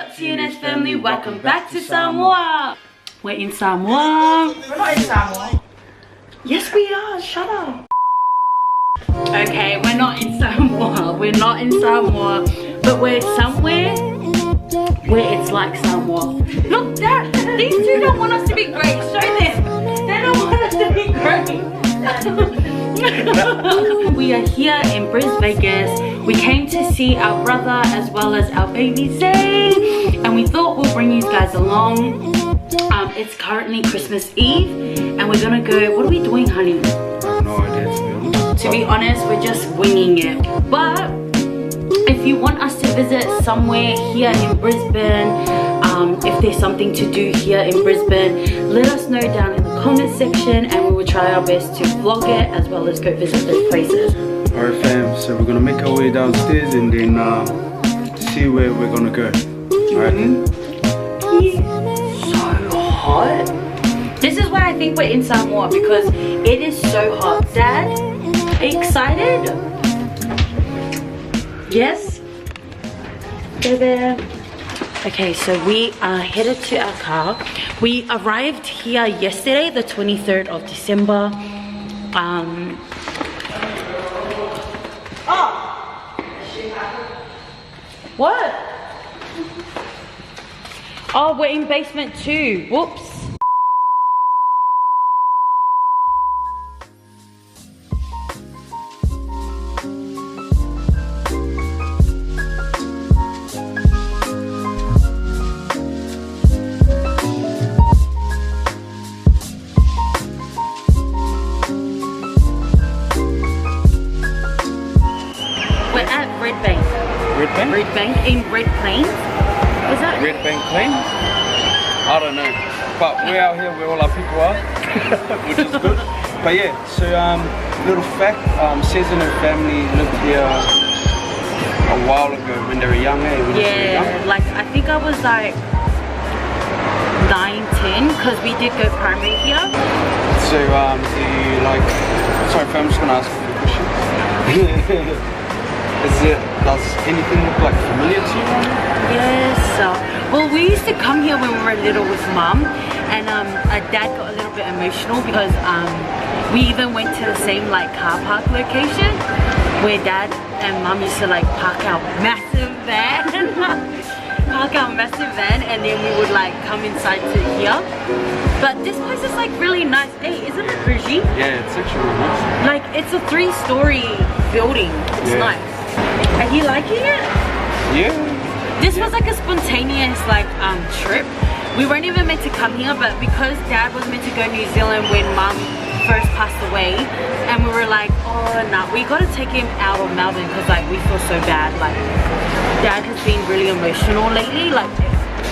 up, TNS family? Welcome back to Samoa. We're in Samoa. We're not in Samoa. Yes, we are. Shut up. Okay, we're not in Samoa. We're not in Samoa, but we're somewhere where it's like Samoa. Look, Dad, these two don't want us to be great. Show them. They don't want us to be great. We are here in Brisbane. We came to see our brother as well as our baby Zay, and we thought we'll bring you guys along. It's currently Christmas Eve, and we're gonna go. What are we doing, honey? I have no idea, To be honest, we're just winging it. But if you want us to visit somewhere here in Brisbane, if there's something to do here in Brisbane, let us know down in the comment section, and we will try our best to vlog it as well as go visit those places. Alright fam, so we're gonna make our way downstairs and then see where we're gonna go. Alright? So hot. This is why I think we're in Samoa, because it is so hot. Dad, are you excited? Yes? Baby. Okay, so we are headed to our car. We arrived here yesterday, the 23rd of December. What? Oh, we're in basement 2. Whoops. Red Bank in Red Plains. Is that Red Bank Plains? I don't know. But we're out here where all our people are, which is good. But yeah, so little fact, Cesar and her family lived here a while ago when they were young, eh? Like I think I was like 9, 10, because we did go primary here. So do you like, sorry fam, I'm just gonna ask you a question. Does anything look like familiar to you? Yes. Well, we used to come here when we were little with Mum, and our dad got a little bit emotional because we even went to the same like car park location where Dad and Mum used to like park our massive van, and then we would like come inside to here. But this place is like really nice. Hey, isn't it bougie? Yeah, it's actually really nice. Like it's a 3-story building. It's nice. Are you liking it? Yeah. This was like a spontaneous like trip. We weren't even meant to come here, but because Dad was meant to go to New Zealand when Mum first passed away, and we were like, oh no, we gotta take him out of Melbourne because like we feel so bad. Like Dad has been really emotional lately. Like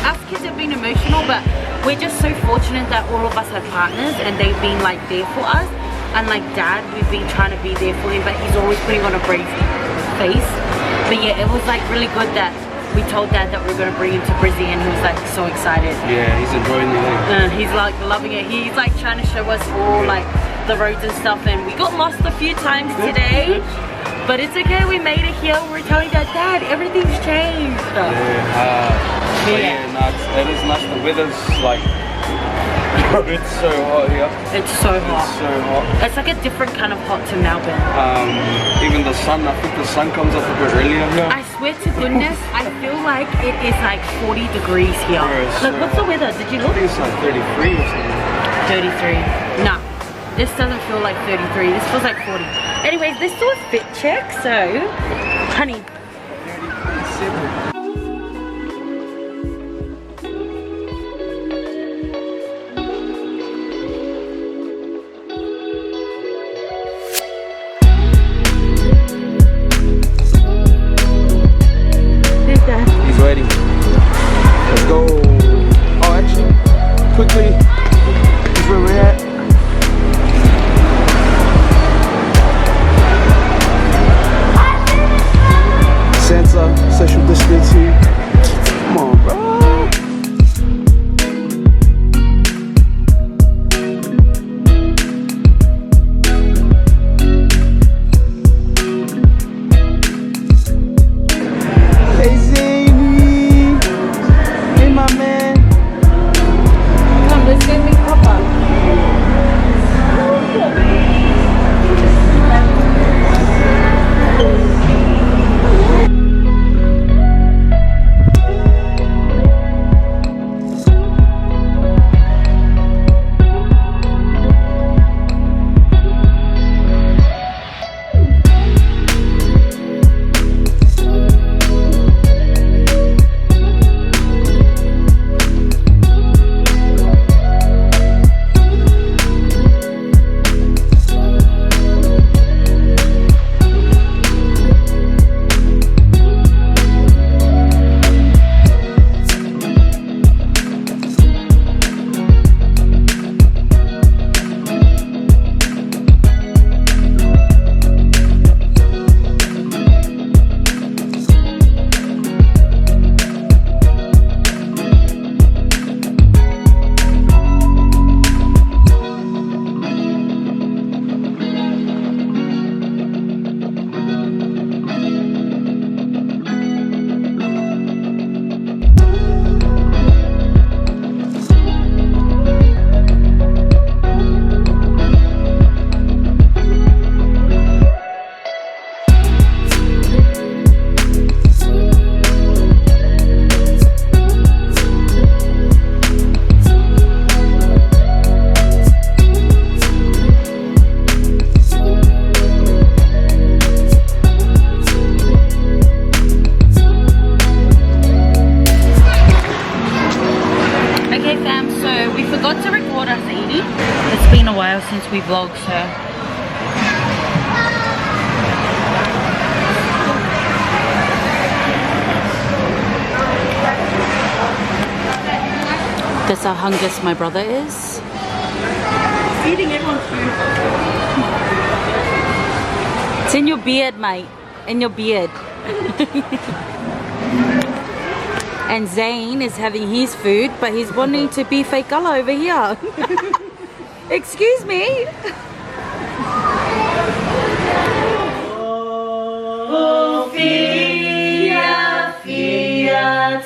us kids have been emotional, but we're just so fortunate that all of us have partners and they've been like there for us. And like Dad, we've been trying to be there for him, but he's always putting on a brave face. But yeah, it was like really good that we told Dad that we were going to bring him to Brisbane, and he was like so excited. Yeah, he's enjoying it. He's like loving it. He's like trying to show us all like the roads and stuff, and we got lost a few times today. But it's okay, we made it here. We're telling Dad, everything's changed. Yeah, no, it is nice. The weather's like, it's so hot here. It's so hot. It's so hot. It's like a different kind of hot to Melbourne. Even the sun, I think the sun comes up a bit earlier here. I swear to goodness, I feel like it is like 40 degrees here. Like, what's the weather? Did you look? I think it's like 33 or something. 33. Nah, this doesn't feel like 33. This feels like 40. Anyways, let's do a fit check. So, honey. 37. He's waiting. Let's go. Oh, actually, quickly, here's where we're at. Sensor, social distance are eating. It's been a while since we vlogged, so that's how hungry my brother is. Eating everyone's food. It's in your beard, mate. In your beard. And Zane is having his food, but he's wanting to be fake color over here. Excuse me. Oh, Fia, Fia,